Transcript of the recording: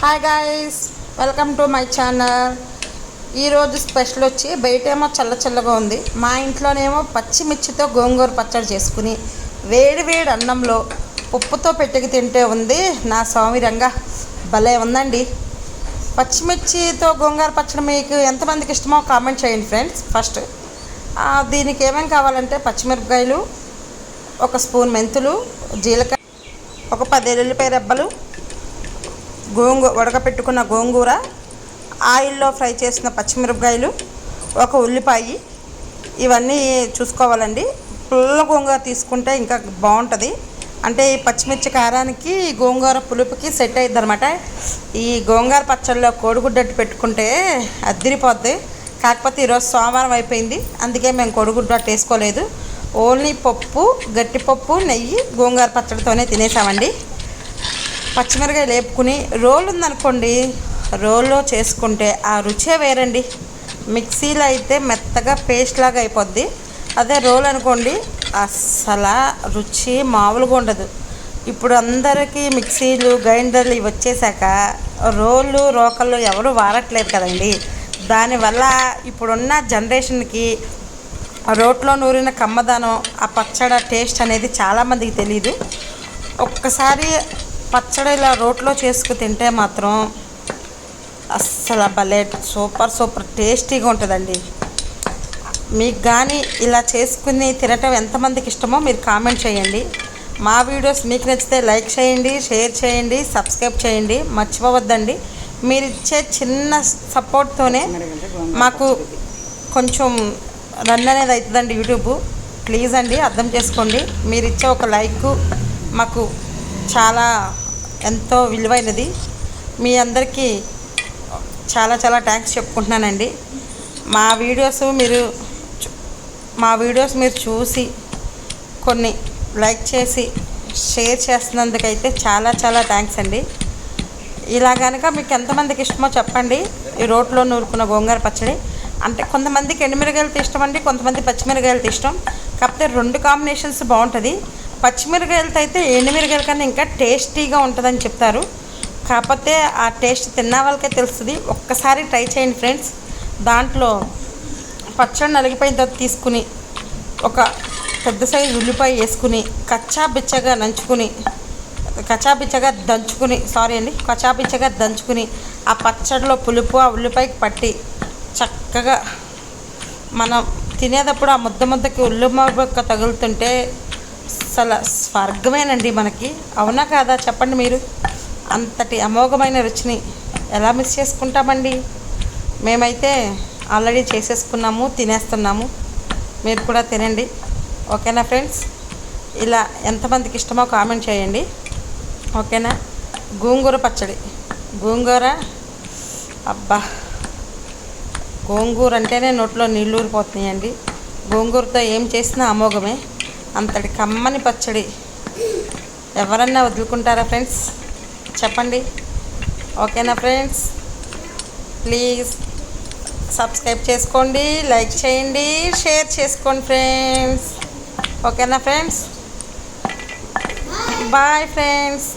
Hi guys, welcome to my channel. ఈరోజు special వచ్చి బయటేమో చల్లగా ఉంది. మా ఇంట్లోనేమో పచ్చిమిర్చితో గోంగూర పచ్చడి చేసుకుని వేడి వేడి అన్నంలో ఉప్పుతో పెట్టుకు తింటే ఉంది నా స్వామి రంగా. భలే ఉందండి. పచ్చిమిర్చితో గోంగూర పచ్చడి మీకు ఎంతమందికి ఇష్టమో కామెంట్ చేయండి ఫ్రెండ్స్. ఫస్ట్ దీనికి ఏమేమి కావాలంటే పచ్చిమిరపకాయలు, ఒక స్పూన్ మెంతులు, జీలకర్ర, ఒక 10 ఎల్లిపాయ రెబ్బలు, ఉడకపెట్టుకున్న గోంగూర, ఆయిల్లో ఫ్రై చేసిన పచ్చిమిరపకాయలు, ఒక ఉల్లిపాయ, ఇవన్నీ చూసుకోవాలండి. పుల్ల గోంగూర తీసుకుంటే ఇంకా బాగుంటుంది. అంటే ఈ పచ్చిమిర్చి కారానికి గోంగూర పులుపుకి సెట్ అయ్యిద్ది అనమాట. ఈ గోంగూర పచ్చళ్ళలో కోడిగుడ్డట్టు పెట్టుకుంటే అద్దిరిపోద్ది. కాకపోతే ఈరోజు సోమవారం అయిపోయింది, అందుకే మేము కోడిగుడ్డట్టు వేసుకోలేదు. ఓన్లీ పప్పు, గట్టిపప్పు, నెయ్యి, గోంగూర పచ్చడితోనే తినేసామండి. పచ్చిమిరకాయలు వేపుకుని రోల్ ఉందనుకోండి, రోల్లో చేసుకుంటే ఆ రుచే వేరండి. మిక్సీలో అయితే మెత్తగా పేస్ట్ లాగా అయిపోద్ది. అదే రోల్ అనుకోండి అస్సలు రుచి మామూలుగా ఉండదు. ఇప్పుడు అందరికీ మిక్సీలు, గ్రైండర్లు ఇవి వచ్చేసాక రోళ్ళు, రోకళ్ళు ఎవరు వాడట్లేదు కదండి. దానివల్ల ఇప్పుడున్న జనరేషన్కి రోట్లో నూరిన కమ్మదనం, ఆ పచ్చడి టేస్ట్ అనేది చాలామందికి తెలీదు. ఒక్కసారి పచ్చడి ఇలా రోట్లో చేసుకు తింటే మాత్రం అస్సలు భలే సూపర్ టేస్టీగా ఉంటుందండి. మీకు కానీ ఇలా చేసుకుని తినటం ఎంతమందికి ఇష్టమో మీరు కామెంట్ చేయండి. మా వీడియోస్ మీకు నచ్చితే లైక్ చేయండి, షేర్ చేయండి, సబ్స్క్రైబ్ చేయండి, మర్చిపోవద్దండి. మీరు ఇచ్చే చిన్న సపోర్ట్తోనే మాకు కొంచెం రన్ అనేది అవుతుందండి యూట్యూబ్. ప్లీజ్ అండి, అర్థం చేసుకోండి. మీరు ఇచ్చే ఒక లైక్ మాకు చాలా ఎంతో విలువైనది. మీ అందరికీ చాలా థ్యాంక్స్ చెప్పుకుంటున్నానండి. మా వీడియోస్ మీరు చూసి కొన్ని లైక్ చేసి షేర్ చేస్తున్నందుకైతే చాలా థ్యాంక్స్ అండి. ఇలా కనుక మీకు ఎంతమందికి ఇష్టమో చెప్పండి. ఈ రోట్లో నూరుకున్న గోంగూర పచ్చడి అంటే కొంతమందికి ఎండుమిరగాయలతో ఇష్టం అండి, కొంతమంది పచ్చిమిరగాయలతో ఇష్టం. కాకపోతే 2 కాంబినేషన్స్ బాగుంటుంది. పచ్చిమిరకాయలతో అయితే ఎండుమిరకాయల కన్నా ఇంకా టేస్టీగా ఉంటుందని చెప్తారు. కాకపోతే ఆ టేస్ట్ తిన్న వాళ్ళకే తెలుస్తుంది. ఒక్కసారి ట్రై చేయండి ఫ్రెండ్స్. దాంట్లో పచ్చడి నలిగిపోయిన తర్వాత తీసుకుని ఒక పెద్ద సైజు ఉల్లిపాయ వేసుకుని కచ్చాబిచ్చగా దంచుకుని ఆ పచ్చడిలో పులుపు ఆ ఉల్లిపాయకి పట్టి చక్కగా మనం తినేటప్పుడు ఆ ముద్దకి ఉల్లిపాయ తగులుతుంటే అసలు స్వర్గమేనండి మనకి. అవునా కాదా చెప్పండి మీరు? అంతటి అమోఘమైన రుచిని ఎలా మిస్ చేసుకుంటామండి? మేమైతే ఆల్రెడీ చేసేసుకున్నాము, తినేస్తున్నాము. మీరు కూడా తినండి. ఓకేనా ఫ్రెండ్స్? ఇలా ఎంతమందికి ఇష్టమో కామెంట్ చేయండి. ఓకేనా? గోంగూర పచ్చడి, గోంగూర అంటేనే నోట్లో నీళ్ళు ఊరిపోతున్నాయండి. గోంగూరతో ఏం చేసినా అమోఘమే. అంతటి కమ్మని పచ్చడి ఎవరన్నా వదులుకుంటారా ఫ్రెండ్స్? చెప్పండి. ఓకేనా ఫ్రెండ్స్? ప్లీజ్ సబ్స్క్రైబ్ చేసుకోండి, లైక్ చేయండి, షేర్ చేసుకోండి ఫ్రెండ్స్. ఓకేనా ఫ్రెండ్స్? Bye friends.